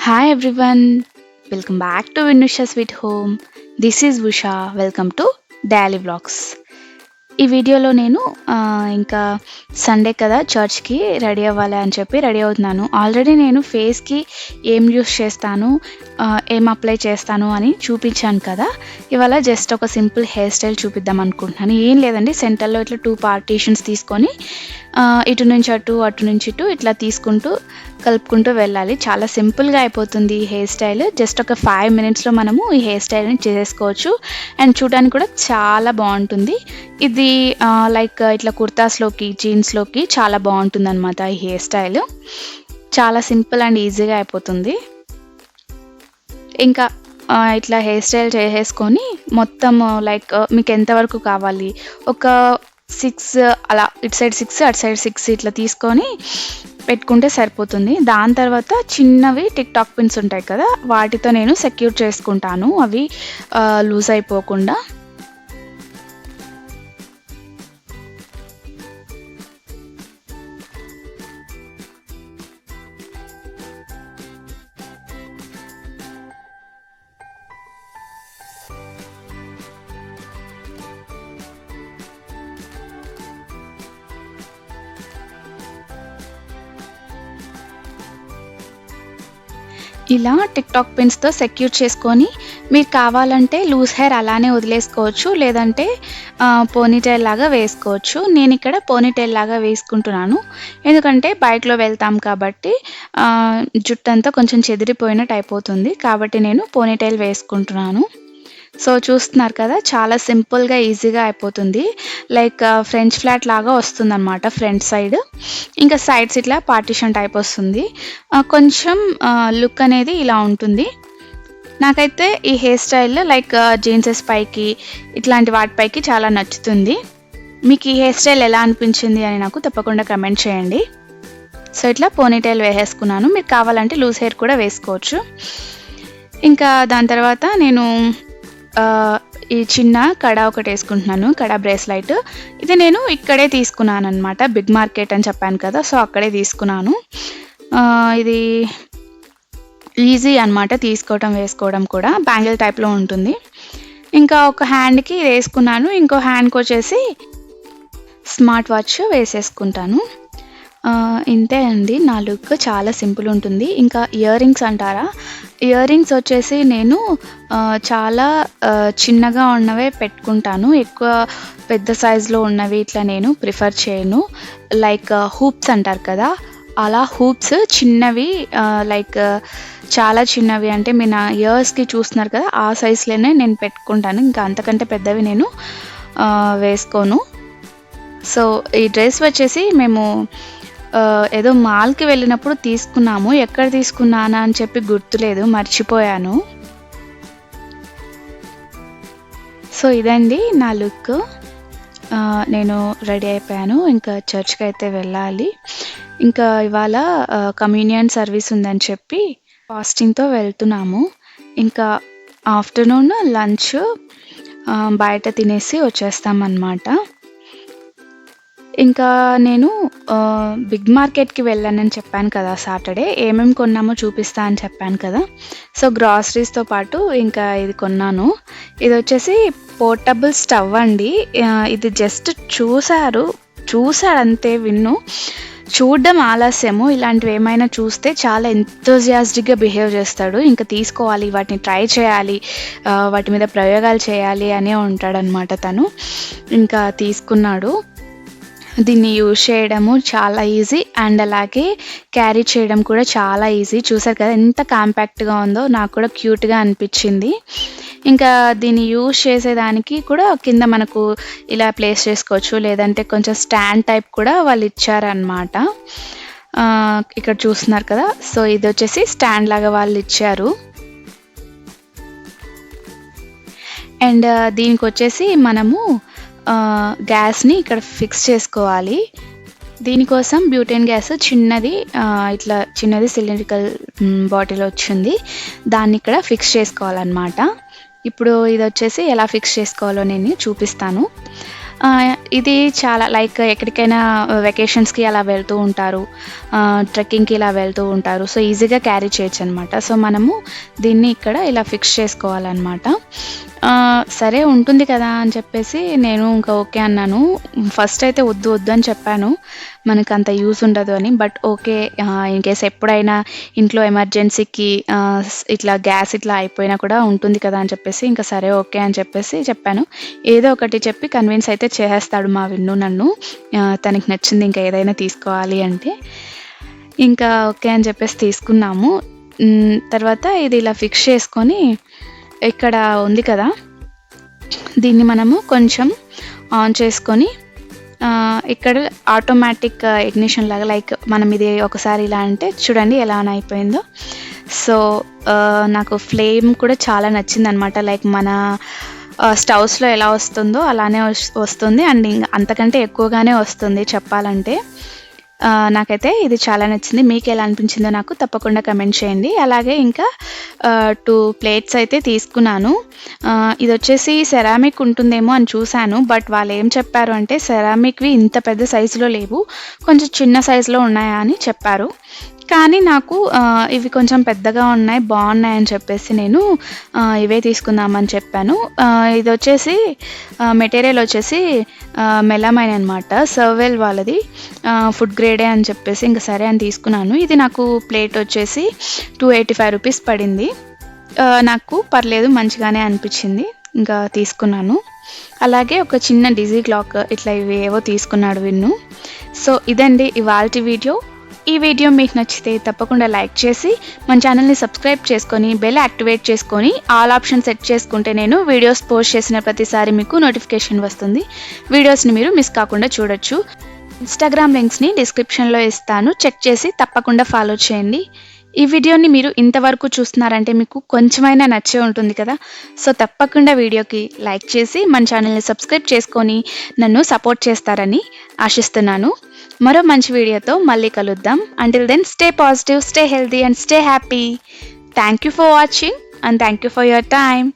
Hi everyone, welcome back to Vinusha Sweet Home. This is Vusha. Welcome to Daily Vlogs. ఈ వీడియోలో నేను ఇంకా Sunday కదా చర్చ్కి రెడీ అవ్వాలి అని చెప్పి రెడీ అవుతున్నాను. ఆల్రెడీ నేను ఫేస్కి ఏం యూస్ చేస్తాను, ఏం అప్లై చేస్తాను అని చూపించాను కదా. ఇవాళ జస్ట్ ఒక సింపుల్ హెయిర్ స్టైల్ చూపిద్దాం అనుకుంటున్నాను. ఏం లేదండి, సెంటర్లో ఇట్లా 2 పార్టీషన్స్ తీసుకొని ఇటు నుంచి అటు, అటు నుంచి ఇటు ఇట్లా తీసుకుంటూ కలుపుకుంటూ వెళ్ళాలి. చాలా సింపుల్గా అయిపోతుంది ఈ హెయిర్ స్టైల్. జస్ట్ ఒక 5 మినిట్స్లో మనము ఈ హెయిర్ స్టైల్ని చేసేసుకోవచ్చు. అండ్ చూడడానికి కూడా చాలా బాగుంటుంది. ఇది లైక్ ఇట్లా కుర్తాస్లోకి, జీన్స్లోకి చాలా బాగుంటుంది అనమాట. ఈ హెయిర్ స్టైల్ చాలా సింపుల్ అండ్ ఈజీగా అయిపోతుంది. ఇంకా ఇట్లా హెయిర్ స్టైల్ చేసేసుకొని మొత్తం లైక్ మీకు ఎంతవరకు కావాలి, ఒక 6 అలా, ఇటు సైడ్ 6 అటు సైడ్ 6 ఇట్లా తీసుకొని పెట్టుకుంటే సరిపోతుంది. దాని తర్వాత చిన్నవి టిక్ టాక్ పిన్స్ ఉంటాయి కదా, వాటితో నేను సెక్యూర్ చేసుకుంటాను, అవి లూజ్ అయిపోకుండా. ఇలా టిక్ టాక్ పిన్స్తో సెక్యూర్ చేసుకొని మీరు కావాలంటే లూజ్ హెయిర్ అలానే వదిలేసుకోవచ్చు, లేదంటే పోనీటైల్ లాగా వేసుకోవచ్చు. నేను ఇక్కడ పోనీటైల్ లాగా వేసుకుంటున్నాను, ఎందుకంటే బైక్లో వెళ్తాం కాబట్టి జుట్టు అంతా కొంచెం చెదిరిపోయినట్టు అయిపోతుంది, కాబట్టి నేను పోనీటైల్ వేసుకుంటున్నాను. సో చూస్తున్నారు కదా, చాలా సింపుల్గా ఈజీగా అయిపోతుంది. లైక్ ఫ్రెంచ్ ఫ్లాట్ లాగా వస్తుంది అనమాట ఫ్రంట్ సైడ్. ఇంకా సైడ్స్ ఇట్లా పార్టిషన్ టైప్ వస్తుంది. కొంచెం లుక్ అనేది ఇలా ఉంటుంది. నాకైతే ఈ హెయిర్ స్టైల్ లైక్ జీన్సెస్ పైకి, ఇట్లాంటి వాటిపైకి చాలా నచ్చుతుంది. మీకు ఈ హెయిర్ స్టైల్ ఎలా అనిపించింది అని నాకు తప్పకుండా కమెంట్ చేయండి. సో ఇట్లా పోనీటైల్ వేసేసుకున్నాను. మీరు కావాలంటే లూజ్ హెయిర్ కూడా వేసుకోవచ్చు. ఇంకా దాని తర్వాత నేను ఈ చిన్న కడా ఒకటి వేసుకుంటున్నాను, కడా బ్రేస్లైట్. ఇది నేను ఇక్కడే తీసుకున్నాను అనమాట, బిగ్ మార్కెట్ అని చెప్పాను కదా, సో అక్కడే తీసుకున్నాను. ఇది ఈజీ అనమాట తీసుకోవడం, వేసుకోవడం కూడా. బ్యాంగిల్ టైప్లో ఉంటుంది. ఇంకా ఒక హ్యాండ్కి వేసుకున్నాను, ఇంకో హ్యాండ్కి వచ్చేసి స్మార్ట్ వాచ్ వేసేసుకుంటాను. ఇంతే అండి, నా లుక్ చాలా సింపుల్ ఉంటుంది. ఇంకా ఇయర్ రింగ్స్ అంటారా, ఇయర్ రింగ్స్ వచ్చేసి నేను చాలా చిన్నగా ఉన్నవే పెట్టుకుంటాను. ఎక్కువ పెద్ద సైజులో ఉన్నవి ఇట్లా నేను ప్రిఫర్ చేయను. లైక్ హూప్స్ అంటారు కదా, అలా హూప్స్ చిన్నవి, లైక్ చాలా చిన్నవి, అంటే మీరు నా ఇయర్స్కి చూస్తున్నారు కదా, ఆ సైజులోనే నేను పెట్టుకుంటాను. ఇంకా అంతకంటే పెద్దవి నేను వేసుకోను. సో ఈ డ్రెస్ వచ్చేసి మేము ఏదో మాల్కి వెళ్ళినప్పుడు తీసుకున్నాము. ఎక్కడ తీసుకున్నానా అని చెప్పి గుర్తులేదు, మర్చిపోయాను. సో ఇదండి నా లుక్. నేను రెడీ అయిపోయాను, ఇంకా చర్చ్కి అయితే వెళ్ళాలి. ఇంకా ఇవాళ కమ్యూనియన్ సర్వీస్ ఉందని చెప్పి ఫాస్టింగ్తో వెళ్తున్నాము. ఇంకా ఆఫ్టర్నూన్ లంచ్ బయట తినేసి వచ్చేస్తామన్నమాట. ఇంకా నేను బిగ్ మార్కెట్కి వెళ్ళానని చెప్పాను కదా సాటర్డే, ఏమేమి కొన్నామో చూపిస్తా అని చెప్పాను కదా. సో గ్రాసరీస్తో పాటు ఇంకా ఇది కొన్నాను. ఇది వచ్చేసి పోర్టబుల్ స్టవ్ అండి. ఇది జస్ట్ చూసాడంతే విన్ను, చూడడం ఆలస్యము. ఇలాంటివి ఏమైనా చూస్తే చాలా ఎంతూజియాస్టిక్గా బిహేవ్ చేస్తాడు. ఇంకా తీసుకోవాలి, వాటిని ట్రై చేయాలి, వాటి మీద ప్రయోగాలు చేయాలి అనే ఉంటాడనమాట తను. ఇంకా తీసుకున్నాడు. దీన్ని యూజ్ చేయడము చాలా ఈజీ, అండ్ అలాగే క్యారీ చేయడం కూడా చాలా ఈజీ. చూసారు కదా ఎంత కాంపాక్ట్గా ఉందో, నాకు కూడా క్యూట్గా అనిపించింది. ఇంకా దీన్ని యూజ్ చేసేదానికి కూడా కింద మనకు ఇలా ప్లేస్ చేసుకోవచ్చు, లేదంటే కొంచెం స్టాండ్ టైప్ కూడా వాళ్ళు ఇచ్చారనమాట. ఇక్కడ చూస్తున్నారు కదా, సో ఇది వచ్చేసి స్టాండ్ లాగా వాళ్ళు ఇచ్చారు. అండ్ దీనికి వచ్చేసి మనము గ్యాస్ని ఇక్కడ ఫిక్స్ చేసుకోవాలి. దీనికోసం బ్యూటేన్ గ్యాస్ చిన్నది, ఇట్లా చిన్నది సిలిండ్రికల్ బాటిల్ వచ్చింది, దాన్ని ఇక్కడ ఫిక్స్ చేసుకోవాలన్నమాట. ఇప్పుడు ఇది వచ్చేసి ఎలా ఫిక్స్ చేసుకోవాలో నేను చూపిస్తాను. ఇది చాలా లైక్ ఎక్కడికైనా వెకేషన్స్‌కి అలా వెళ్తూ ఉంటారు. ట్రెక్కింగ్‌కి ఇలా వెళ్తూ ఉంటారు. సో, ఈజీగా క్యారీ చేయొచ్చనమాట. సో, మనము దీన్ని ఇక్కడ ఇలా ఫిక్స్ చేసుకోవాలనమాట. సరే ఉంటుంది కదా అని చెప్పేసి నేను ఇంకా ఓకే అన్నాను. ఫస్ట్ అయితే వద్దు వద్దు అని చెప్పాను. మనకంత యూజ్ ఉండదు అని. బట్ ఓకే, ఇన్‌కేస్ ఎప్పుడైనా ఇంట్లో ఎమర్జెన్సీకి ఇట్లా గ్యాస్ ఇట్లా అయిపోయినా కూడా ఉంటుంది కదా అని చెప్పేసి ఇంకా సరే ఓకే అని చెప్పేసి చెప్పాను. ఏదో ఒకటి చెప్పి కన్విన్స్ అయితే చేసేస్తాడు మా విన్ను నన్ను. తనకి నచ్చింది ఇంకా ఏదైనా తీసుకోవాలి అంటే. ఇంకా ఓకే అని చెప్పేసి తీసుకున్నాము. తర్వాత ఇది ఇలా ఫిక్స్ చేసుకొని ఇక్కడ ఉంది కదా! దీన్ని మనము కొంచెం ఆన్ చేసుకొని ఇక్కడ ఆటోమేటిక్ ఇగ్నిషన్ లాగా లైక్ మనం ఇది ఒకసారి ఇలా అంటే చూడండి ఎలా ఆన్ అయిపోయిందో. సో, నాకు ఫ్లేమ్ కూడా చాలా నచ్చిందనమాట. లైక్ మన స్టవ్స్‌లో ఎలా వస్తుందో అలానే వస్తుంది. అండ్ అంతకంటే ఎక్కువగానే వస్తుంది చెప్పాలంటే. నాకైతే ఇది చాలా నచ్చింది. మీకెలా అనిపించిందో నాకు తప్పకుండా కమెంట్ చేయండి. అలాగే ఇంకా 2 ప్లేట్స్ అయితే తీసుకున్నాను. ఇదొచ్చేసి సెరామిక్ ఉంటుందేమో అని చూసాను. బట్ వాళ్ళేం చెప్పారు అంటే సెరామిక్‌వి ఇంత పెద్ద సైజులో లేవు. కొంచెం చిన్న సైజులో ఉన్నాయా అని చెప్పారు. కానీ నాకు ఇవి కొంచెం పెద్దగా ఉన్నాయి, బాగున్నాయని చెప్పేసి నేను ఇవే తీసుకుందామని చెప్పాను. ఇదొచ్చేసి మెటీరియల్ వచ్చేసి మెలమైన్ అనమాట. సర్వెల్ వాళ్ళది ఫుడ్ గ్రేడే అని చెప్పేసి ఇంక సరే అని తీసుకున్నాను. ఇది నాకు ప్లేట్ వచ్చేసి 285 రూపీస్ పడింది. నాకు పర్లేదు మంచిగానే అనిపించింది. ఇంకా తీసుకున్నాను. అలాగే ఒక చిన్న డిజీ క్లాక్ ఇట్లా ఇవి ఏవో తీసుకున్నాడు విన్ను. సో, ఇదండి ఇవాల్టి వీడియో. ఈ వీడియో మీకు నచ్చితే తప్పకుండా లైక్ చేసి మన ఛానల్ని సబ్స్క్రైబ్ చేసుకొని బెల్ యాక్టివేట్ చేసుకొని ఆల్ ఆప్షన్ సెట్ చేసుకుంటే నేను వీడియోస్ పోస్ట్ చేసిన ప్రతిసారి మీకు నోటిఫికేషన్ వస్తుంది. వీడియోస్ని మీరు మిస్ కాకుండా చూడొచ్చు. ఇన్స్టాగ్రామ్ లింక్స్ని డిస్క్రిప్షన్లో ఇస్తాను, చెక్ చేసి తప్పకుండా ఫాలో చేయండి. ఈ వీడియోని మీరు ఇంతవరకు చూస్తున్నారంటే మీకు కొంచెమైనా నచ్చే ఉంటుంది కదా. సో, తప్పకుండా వీడియోకి లైక్ చేసి మన ఛానల్ని సబ్స్క్రైబ్ చేసుకొని నన్ను సపోర్ట్ చేస్తారని ఆశిస్తున్నాను. మరో మంచి వీడియోతో మళ్ళీ కలుద్దాం. Until then stay positive, stay healthy and stay happy. Thank you for watching and thank you for your time.